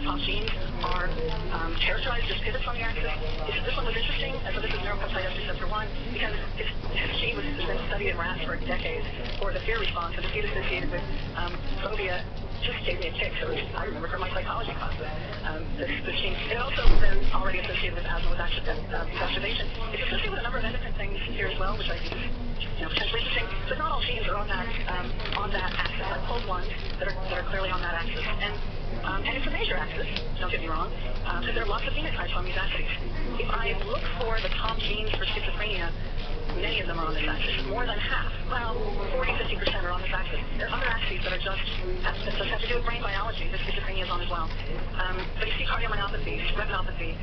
the top genes are characterized as pivots on the axis. This one was interesting, so this is neuropeptide S receptor 1, because this gene has been studied in rats for decades for the fear response, and to see it associated with phobia just gave me a kick. So I remember from my psychology classes, this gene. It also been already associated with asthma with exacerbation. It's associated with a number of endocrine things here as well, which I think is potentially interesting. But not all genes are on that axis. I pulled ones that are clearly on that axis, and it's a major axis. Don't get me wrong, because there are lots of phenotypes on these axes. If I look for the top genes for schizophrenia, many of them are on this axis. More than half, well, 40-50% are on this axis. There are other axes that are just have to do with brain biology that schizophrenia is on as well. But you see cardiomyopathy, retinopathy,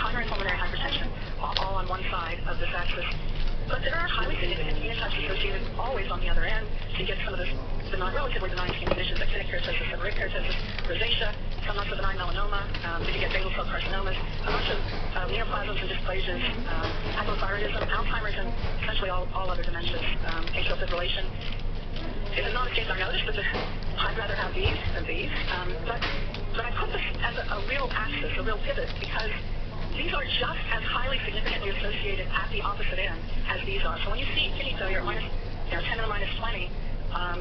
primary pulmonary hypertension, all on one side of this axis. But there are highly significant phenotypes associated always on the other end. So you get some of this relatively benign skin conditions, actinic keratosis, seborrheic keratosis, rosacea, some not so benign melanoma. You get basal cell carcinomas, a bunch of neoplasms and dysplasias, hypothyroidism, Alzheimer's, and essentially all other dementias, atrial fibrillation. It is not a case I noticed, but I'd rather have these than these. But I put this as a real axis, a real pivot, because these are just as highly significantly associated at the opposite end as these are. So when you see kidney failure at 10 to the minus 20,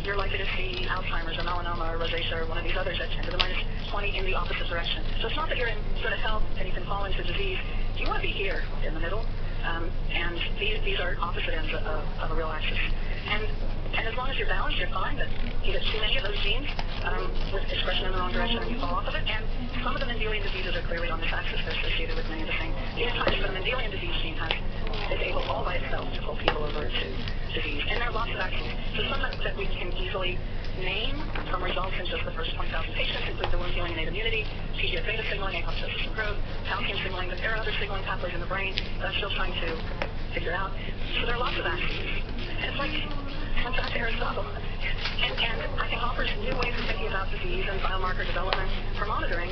you're likely to see Alzheimer's or melanoma or rosacea or one of these others at 10 to the minus 20 in the opposite direction. So it's not that you're in sort of health and you can fall into disease. You want to be here in the middle, and these are opposite ends of a real axis. And as long as you're balanced, you're fine, but you get too many of those genes with expression in the wrong direction and you fall off of it. And some of the Mendelian diseases are clearly on this axis. They're associated with many of the same phenotypes, but a Mendelian disease gene is able all by itself to pull people over to disease. And there are lots of axes. So some that we can easily name from results in just the first 20,000 patients include the wound healing innate immunity, TGF-beta signaling, apoptosis and growth, calcium signaling, but there are other signaling pathways in the brain that I'm still trying to figure out. So there are lots of axes. And it's like, comes back to Aristotle. And I think offers new ways of thinking about disease and biomarker development for monitoring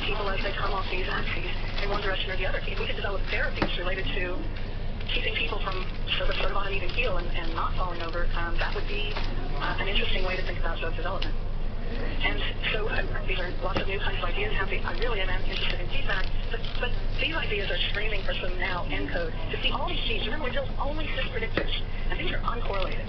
people as they come off these axes in one direction or the other. If we could develop therapies related to keeping people from sort of on an even keel and not falling over, that would be an interesting way to think about drug development. And so these are lots of new kinds of ideas. I really am interested in feedback, but these ideas are screaming for some now ENCODE to see all these genes. Remember, we build only cis predictors, and these are uncorrelated.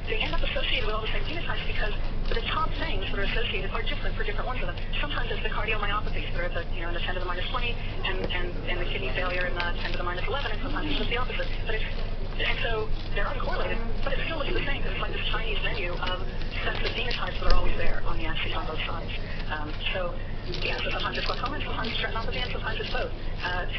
They end up associated with all the same phenotypes because the top things that are associated are different for different ones of them. Sometimes it's the cardiomyopathies that are at in the 10 to the minus 20, and the kidney failure in the 10 to the minus 11, and sometimes it's just the opposite. And so they're uncorrelated, but it still looks the same because it's like this Chinese menu of sets of phenotypes that are always there on the axis on both sides. So sometimes it's glaucoma, sometimes it's retinopathy, and sometimes it's both.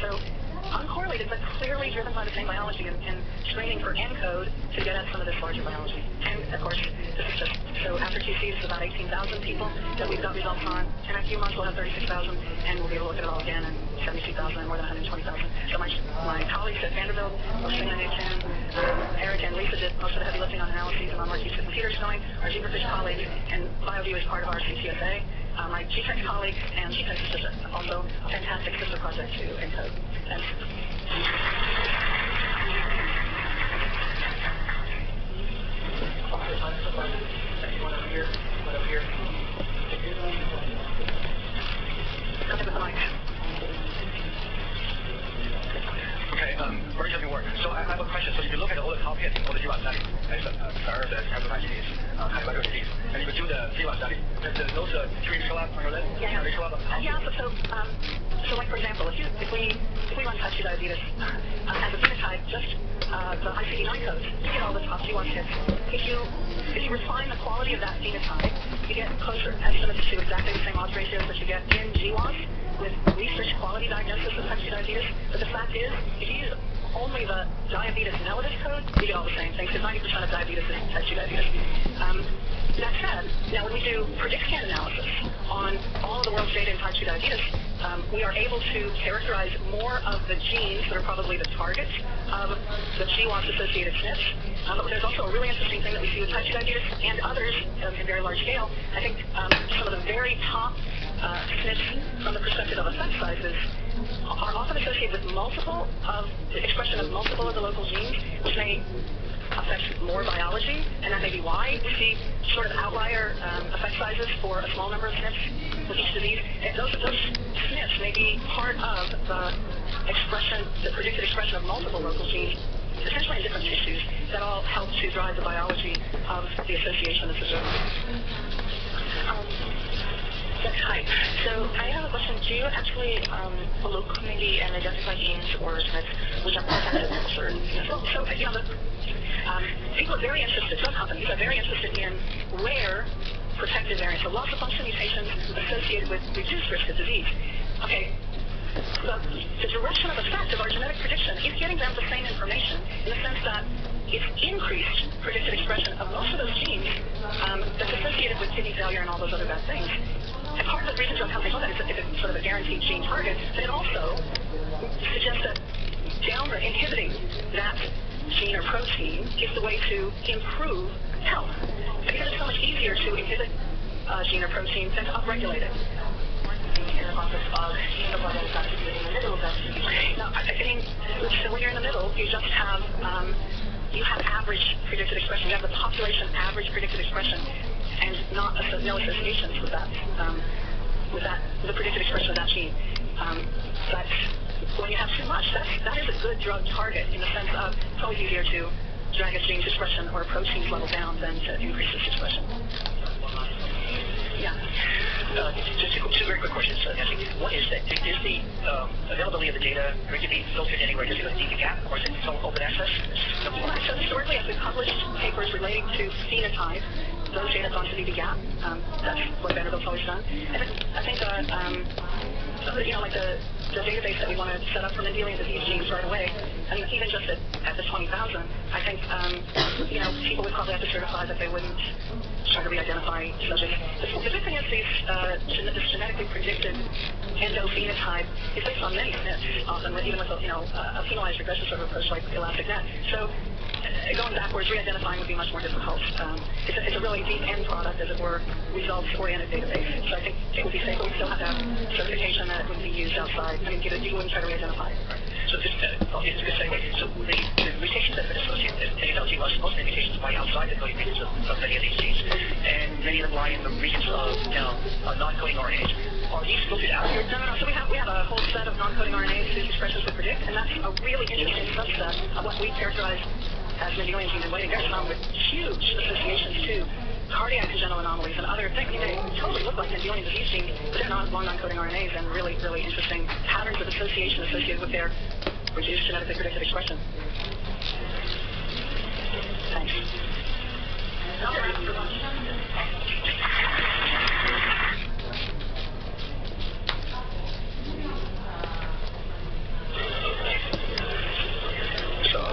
So uncorrelated, but clearly driven by the same biology and screening for ENCODE to get at some of this larger biology. And of course, this is just, so after QC, this is about 18,000 people that we've got results on. In a few months, we'll have 36,000, and we'll be able to look at it all again, and 72,000 and more than 120,000. So my colleagues at Vanderbilt will sing a new tune. Eric and Lisa did most of the heavy lifting on analyses, and on Marquis the computers going. Our Zebrafish colleagues, and BioView is part of our CTSA. My GTEx colleagues, and GTEx is just also a fantastic sister project to ENCODE. Thanks. One over here, one over here. Come in with the mic. Okay, very interesting work. So I have a question. So if you look at all the top hits in all the GWAS studies, SARS, hepatitis, cardiovascular disease, and if you do the GWAS study, does those trees show up on your list? Yeah. Are they show up? So like for example, if we run type 2 diabetes as a phenotype, just the ICD-9 codes, you get all the top GWAS hits. If you refine the quality of that phenotype, you get closer estimates to exactly the same odds ratios that you get in GWAS with research quality diagnosis of type 2 diabetes. But the fact is, if you use only the diabetes mellitus code, you get all the same things, because 90% of diabetes is type 2 diabetes. That said, now when we do PredictScan analysis on all of the world's data in type 2 diabetes, we are able to characterize more of the genes that are probably the targets of the GWAS-associated SNPs. But there's also a really interesting thing that we see with type 2 diabetes and others in very large scale. I think some of the very top SNPs from the perspective of effect sizes are often associated with expression of multiple of the local genes, which may affect more biology, and that may be why we see sort of outlier effect sizes for a small number of SNPs with each disease, those SNPs may be part of the predicted expression of multiple local genes, essentially in different tissues, that all help to drive the biology of the association that's observed. Yes, hi. So I have a question. Do you actually look maybe and identify genes or SNPs which are protected for certain? People are very interested, some companies are very interested in rare protective variants, so loss of function mutations associated with reduced risk of disease. Okay, the direction of effect of our genetic prediction is getting them the same information in the sense that it's increased predicted expression of most of those genes that's associated with kidney failure and all those other bad things. And part of the reason drug companies do that is if it's sort of a guaranteed gene target, but it also suggests that inhibiting that gene or protein is the way to improve health. Because it's so much easier to inhibit a gene or protein than to upregulate it. Now, so when you're in the middle, you just have average predicted expression. You have the population average predicted expression, and no associations with the predicted expression of that gene. But when you have too much, that is a good drug target in the sense of it's always easier to drag a gene's expression or a protein's level down than to increase its expression. Yeah. Just two very quick questions, Nancy. One is that is the availability of the data going to be filtered anywhere? Does it go to DBGAP, or is it open access? So historically, as we published papers relating to phenotype, those data have gone to DBGAP. That's what Vanderbilt's always done. And I think like the database that we want to set up for Mendelian disease genes right away, I mean, even just at the 20,000, I think, people would probably have to certify that they wouldn't try to re-identify subjects. The good thing is this genetically predicted endophenotype is based on many SNPs, often even with a penalized regression sort of approach like ElasticNet. So going backwards, re-identifying would be much more difficult. It's a really deep end product, as it were, results-oriented database. So I think it would be safe, but we still have to have certification that it wouldn't be used outside. I mean, you wouldn't try to re-identify it. Right. So just, it's a good segue. So the mutations that have been associated with ALT, most of the mutations lie outside the coding regions of many of these genes, and many of them lie in the regions of non-coding RNAs. Are these filtered out here? No. So we have a whole set of non-coding RNAs whose expressions we predict, and that's a really interesting subset of what we characterize as Mendelian gene inbreeding. There's some with huge associations to cardiac congenital anomalies and other things. They totally look like Mendelian disease genes, but they're long non-coding RNAs and really, really interesting patterns of association associated with their reduced genetically predicted expression. Thanks.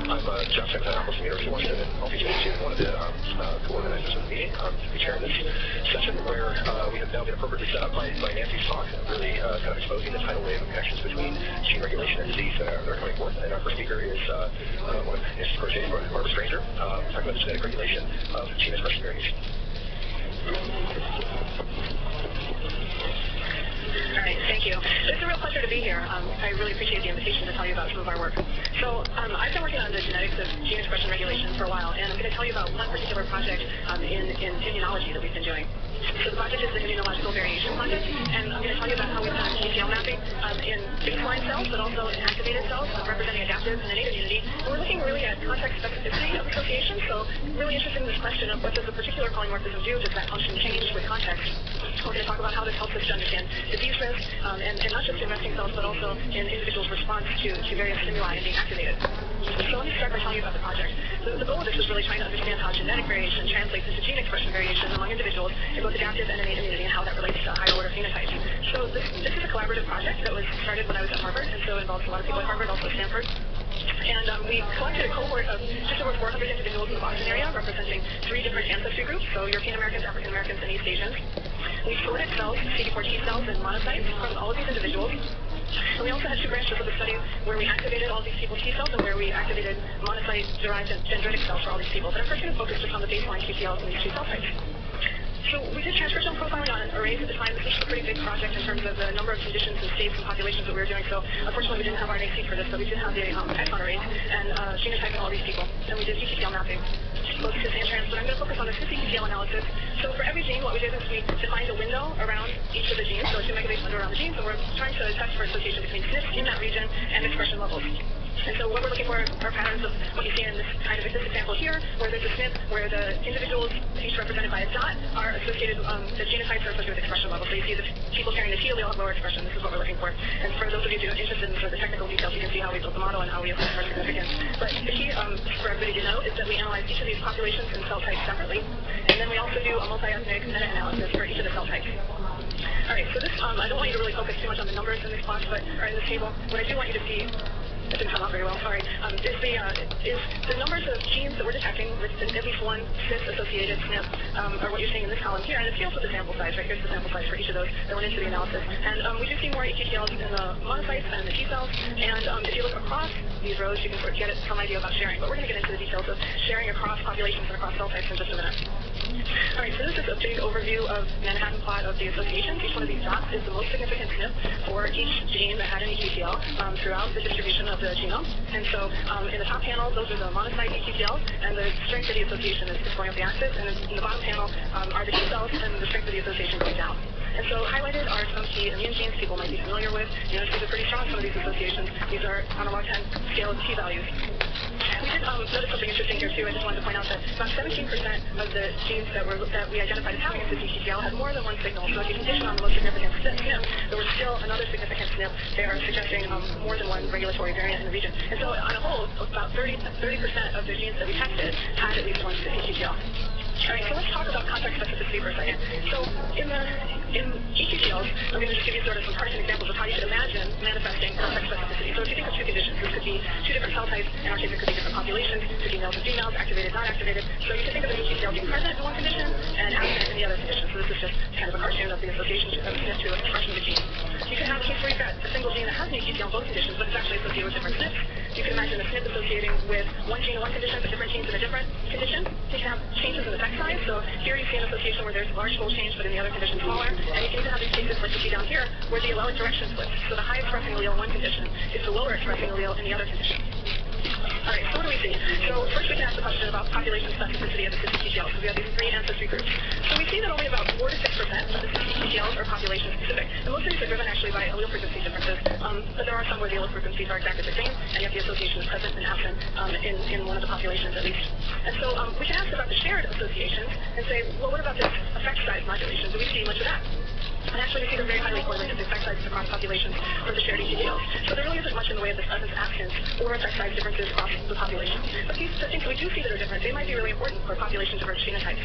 I'm Jeff Santana from the University of Washington, and I'll be one of the co-organizers of the meeting. We chair this session where we have now been appropriately set up by Nancy's talk, really kind of exposing the tidal wave of connections between gene regulation and disease that are coming forth. And our first speaker is one of Nancy's proteges, Barbara Stranger, talking about the genetic regulation of gene expression variation. All right, thank you. It's a real pleasure to be here. I really appreciate the invitation to tell you about some of our work. So I've been working on the genetics of gene expression regulation for a while, and I'm going to tell you about one particular project in immunology that we've been doing. So the project is the Immunological Variation Project, and I'm going to tell you about how we've done TCL mapping in baseline cells, but also in activated cells representing adaptive and innate immunity. And we're looking really at context specificity of association, so really interested in this question of what does a particular polymorphism do? Does that function change with context? We're going to talk about how this helps us to understand disease risk, and not just in resting cells, but also in individuals' response to various stimuli and being activated. So let me start by telling you about the project. The goal of this was really trying to understand how genetic variation translates into gene expression variation among individuals in both adaptive and innate immunity, and how that relates to higher order phenotypes. So this is a collaborative project that was started when I was at Harvard, and so involves a lot of people at Harvard, also Stanford. And we collected a cohort of just over 400 individuals in the Boston area, representing 3 different ancestry groups, so European Americans, African Americans, and East Asians. We sorted cells, CD4 T cells, and monocytes from all of these individuals. And we also had 2 branches of the study where we activated all these people T cells and where we activated monocyte-derived dendritic cells for all these people. But I'm first going to focus just on the baseline TCLs in these 2 cell types. So we did transcriptional profiling on arrays at the time. This was a pretty big project in terms of the number of conditions and states and populations that we were doing. So unfortunately, we didn't have RNA-seq for this, but we did have the exon arrays and genotyping all these people. And we did QTL mapping, both cis and trans. But I'm going to focus on the cis-QTL analysis. So for every gene, what we did is we defined a window around each of the genes, so a 2 megabase window around the genes, and we're trying to test for association between SNPs in that region and expression levels. And so what we're looking for are patterns of what you see in this kind of this example here, where there's a SNP where the individuals, each represented by a dot, are associated, the genotypes are associated with expression levels. So you see the people carrying the T allele have lower expression. This is what we're looking for. And for those of you who are interested in sort of the technical details, you can see how we built the model and how we assess for significance. But the key for everybody to know is that we analyze each of these populations and cell types separately. And then we also do a multi-ethnic meta-analysis for each of the cell types. All right, so this, I don't want you to really focus too much on the numbers in this box, or in this table. What I do want you to see, it didn't come out very well, sorry, is the numbers of genes that we're detecting with at least one cis-associated SNP, or what you're seeing in this column here, and it scales with the sample size, right? Here's the sample size for each of those that went into the analysis. And we do see more EQTLs in the monocytes and the T cells, and if you look across these rows, you can sort of get some idea about sharing. But we're going to get into the details of sharing across populations and across cell types in just a minute. All right, so this is a big overview of Manhattan plot of the associations. Each one of these dots is the most significant SNP for each gene that had an EQTL throughout the distribution of the genome. And so in the top panel, those are the monocyte EQTLs, and the strength of the association is going up the axis. And in the bottom panel are the T cells, and the strength of the association going down. And so highlighted are some key immune genes people might be familiar with. You know, these are pretty strong, some of these associations. These are on a log 10 scale of T values. We did notice something interesting here too. I just wanted to point out that about 17% of the genes that we identified as having a cis-QTL had more than one signal. So if you condition on the most significant SNP, there was still another significant SNP there suggesting more than one regulatory variant in the region. And so on a whole, about 30% of the genes that we tested had at least one cis-QTL. All right, so let's talk about context specificity for a second. So in EQTLs, I'm going to just give you sort of some partisan examples of how you should imagine manifesting context specificity. So if you think of two conditions, this could be two different cell types. In our case, it could be different populations, could be males and females, activated, not activated. So you can think of an EQTL being present in one condition and absent in the other condition. So this is just kind of a cartoon of the association of SNP to expression of the gene. You can have a case where you've got a single gene that has an EQTL in both conditions, but it's actually associated with different SNPs. You can imagine a SNP associating with one gene in one condition, but different genes in a different condition. You can have changes in the effect size. So here you see an association where there's large fold change, but in the other condition smaller. And you can even have these cases like you see down here, where the allelic direction flips. So the high expressing allele in one condition is the lower expressing allele in the other condition. All right, so what do we see? So first we can ask the question about population specificity of the cis-QTLs. So we have these three ancestry groups. So we see that only about 4 to 6% of the cis-QTLs are population specific. And most of these are driven actually by allele frequency differences. But there are some where the allele frequencies are exactly the same, and yet the association is present and absent in one of the populations at least. And so we can ask about the shared associations and say, well, what about this effect size modulation? Do we see much of that? And actually, we see they're very highly correlated to effect sizes across populations for the shared EQTLs. So there really isn't much in the way of this presence, absence, or effect size differences across the population. But these things we do see that are different, they might be really important for population-diverse genotypes.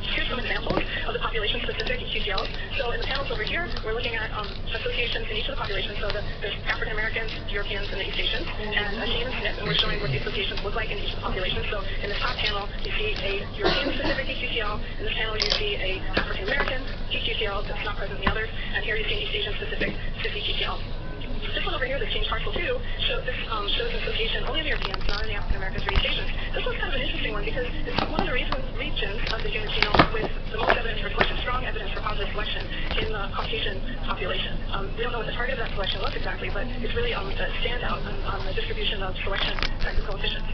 Here's some examples of the population-specific EQTLs. So in the panels over here, we're looking at associations in each of the populations. So there's African Americans, Europeans, and the East Asians, and a gene and SNP, and we're showing what the associations look like in each of the populations. So in the top panel, you see a European-specific EQTL. In this panel, you see a African American EQTL that's not present in the others, and here you see an East Asian-specific cis-EQTL. This one over here, this change partial 2, shows an association only in the Europeans, not in the African Americans or East Asians. This one's kind of an interesting one because it's one of the regions of the human genome with the most evidence for selection, strong evidence for positive selection in the Caucasian population. We don't know what the target of that selection was exactly, but it's really a standout on the distribution of selection factor coefficients.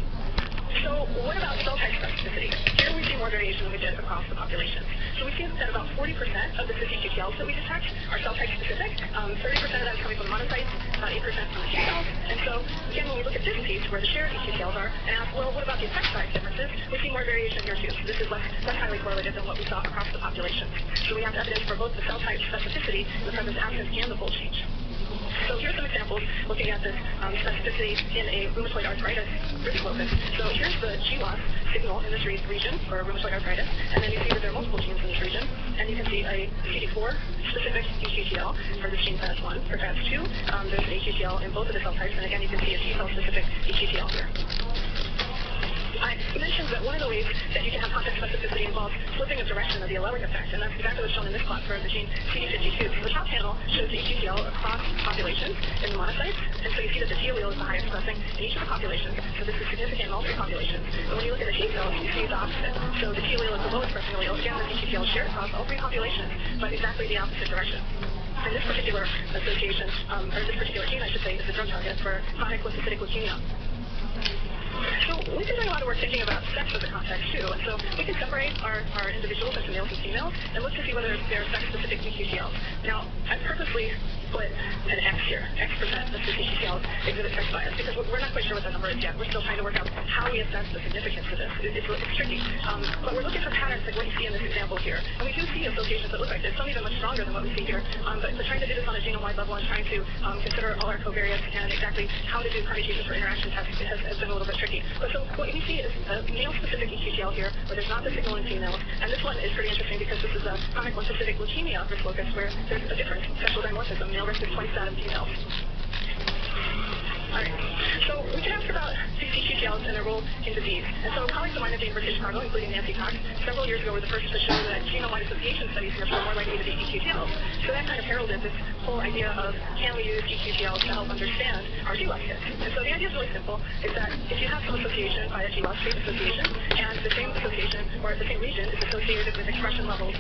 So what about cell type specificity? Here we see more variation than we did across the population. So we see that about 40% of the cis-QTLs that we detect are cell type specific. 30% of that is coming from the monocytes, 8% from the T cells. And so again, when we look at this piece where the shared EQTLs are and ask, well, what about the effect size differences? We see more variation here too. So this is less highly correlated than what we saw across the population. So we have evidence for both the cell type specificity, the presence, absence, and the fold change. So here's some examples looking at this specificity in a rheumatoid arthritis risk locus. So here's the GWAS signal in this region for rheumatoid arthritis, and then you see that there are multiple genes in this region, and you can see a CD4 specific EQTL for this gene FAS1. For FAS2, there's an EQTL in both of the cell types, and again you can see a T cell specific EQTL here. I mentioned that one of the ways that you can have context specificity involves flipping a direction of the allelic effect, and that's exactly what's shown in this plot for the gene CD52. So the top panel shows the EQTL across populations. populations in the monocytes, and so you see that the T allele is the highest expressing in each of the populations, so this is significant in all three populations. But when you look at the T cells, you see the opposite. So the T allele is the low expressing allele. Again, the TTL shared across all three populations, but exactly the opposite direction. And this particular association, or this particular gene, I should say, is the drug target for chronic lymphocytic leukemia. So we've been doing a lot of work thinking about sex as a context too, and so we can separate our individuals into males and females and look to see whether they're sex-specific QTCLs. Now, I purposely put an X here, X% of the QTCLs exhibit sex bias, because we're not quite sure what that number is yet. We're still trying to work out how we assess the significance of this. It's tricky, but we're looking for patterns like what you see in this example here. And we do see associations that look like this, some even much stronger than what we see here, but trying to do this on a genome-wide level and trying to consider all our covariates and exactly how to do permutations for interaction tests has been a little bit tricky. But so what we see is a male-specific QTCL here, where there's not the signal in females, and this one is pretty interesting because this is a chronic lymphocytic leukemia risk locus where there's a different sexual dimorphism. Male risk is twice that of females. Alright, so we can ask about QTCLs and their role in disease. And so colleagues of mine at the University of Chicago, including Nancy Cox, several years ago were the first to show that genome-wide association studies are more likely to be QTCLs. So that kind of heralded this whole idea of can we use QTCLs to help understand our GWAS hits. And so the idea is really simple, is that if you have some association by a GWAS trait association, and the same association or the same region is associated with expression levels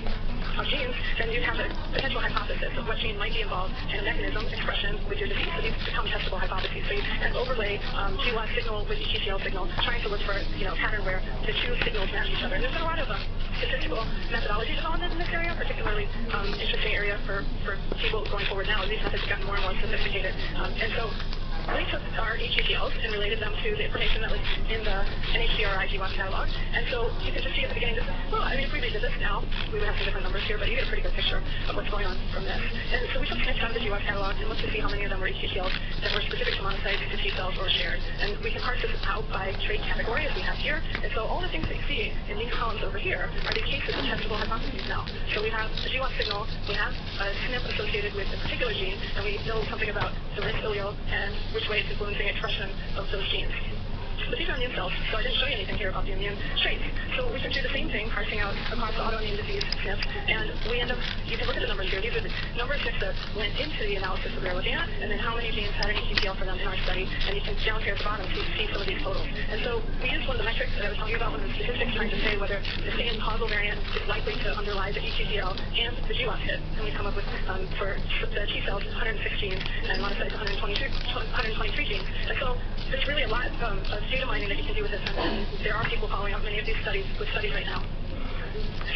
of genes, then you have a potential hypothesis of what gene might be involved in a mechanism, expression with your disease. So these become testable hypotheses. So you kind of overlay GWAS signal with QTCL signal, trying to look for a pattern where the two signals match each other. And there's been a lot of statistical methodology development in this area, particularly interesting area for people going forward now. These methods have gotten more and more sophisticated. And so we took our eQTLs and related them to the information that was in the NHGRI GWAS catalog. And so you can just see at the beginning, if we redid this now, we would have some different numbers here, but you get a pretty good picture of what's going on from this. And so we took SNPs out of the GWAS catalog and looked to see how many of them were eQTLs that were specific to monocytes, to T cells, or shared. And we can parse this out by trait category, as we have here. And so all the things that you see in these columns over here are the cases of testable hypotheses now. So we have a GWAS signal, we have a SNP associated with a particular gene, and we know something about the risk allele and which way it's influencing expression of those genes. But these are immune cells, so I didn't show you anything here about the immune traits. So we can do the same thing, parsing out across the autoimmune disease SNPs, and we end up, you can look at the numbers here, these are the number of SNPs that went into the analysis that we were looking at, and then how many genes had an eQTL for them in our study, and you can down here at the bottom see some of these totals. And so we used one of the metrics that I was telling you about, one of the statistics trying to say whether the same causal variant is likely to underlie the eQTL and the GWAS hit, and we come up with, for the T cells, 106 genes, and monocytes, 123 genes. And so there's really a lot of data mining that you can do with this, and there are people following up many of these studies with studies right now.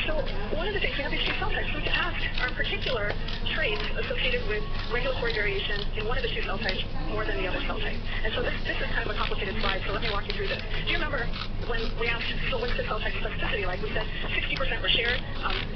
So one of the things, we have these two cell types, so we can ask, are particular traits associated with regulatory variation in one of the two cell types more than the other cell type? And so this is kind of a complicated slide, so let me walk you through this. Do you remember when we asked, so what's the cell type specificity like? We said 60% were shared,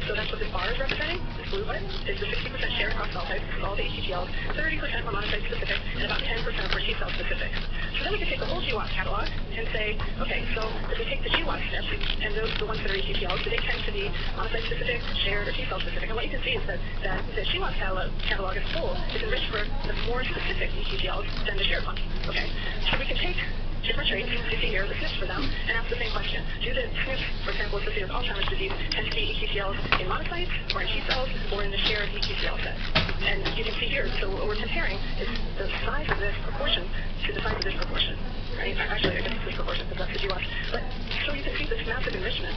so that's what this bar is representing. This blue one is the 60% shared across cell types, all the eQTLs, 30% were monocyte specific, and about 10% were T cell specific. So then we can take the whole GWAS catalog and say, okay, so if we take the GWAS SNPs, and those the ones that are eQTLs, do they tend to be monocyte specific, shared, or T cell specific? And what you can see is that the GWAS catalog as a whole is enriched for the more specific eQTLs than the shared ones. Okay, so we can take different traits, you see here the SNPs for them, and ask the same question. Do the SNPs, for example, associated with Alzheimer's disease, tend to be eQTLs in monocytes, or in T cells, or in the shared eQTL set? And you can see here, so what we're comparing is the size of this proportion to the size of this proportion. Right? Actually, I guess it's this proportion because that's the GWAS. But so you can see this massive enrichment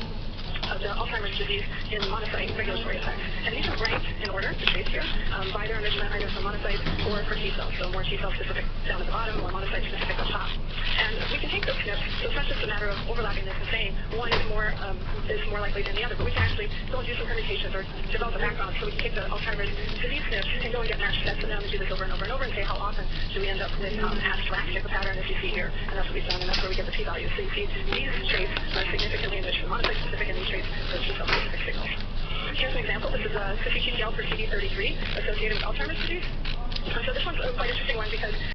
of the Alzheimer's disease in monocyte regulatory effects. And these are ranked in order, the traits here, by their enrichment either for monocytes or for T cells. So more T cell specific down at the bottom, more monocyte specific up top. And we can take those SNPs, so it's not just a matter of overlapping this and saying one is more likely than the other, but we can actually go and do some permutations or develop a background so we can take the Alzheimer's disease SNPs and go and get matched sets of them and do this over and over and over and say how often do we end up with abstract type of pattern as you see here. And that's what we've done, and that's where we get the p-values. So you see these traits are significantly enriched for monocyte specific and these traits for T cell specific signals. Here's an example. This is a 50 QTL for CD33 associated with Alzheimer's disease. So this one's a quite interesting one because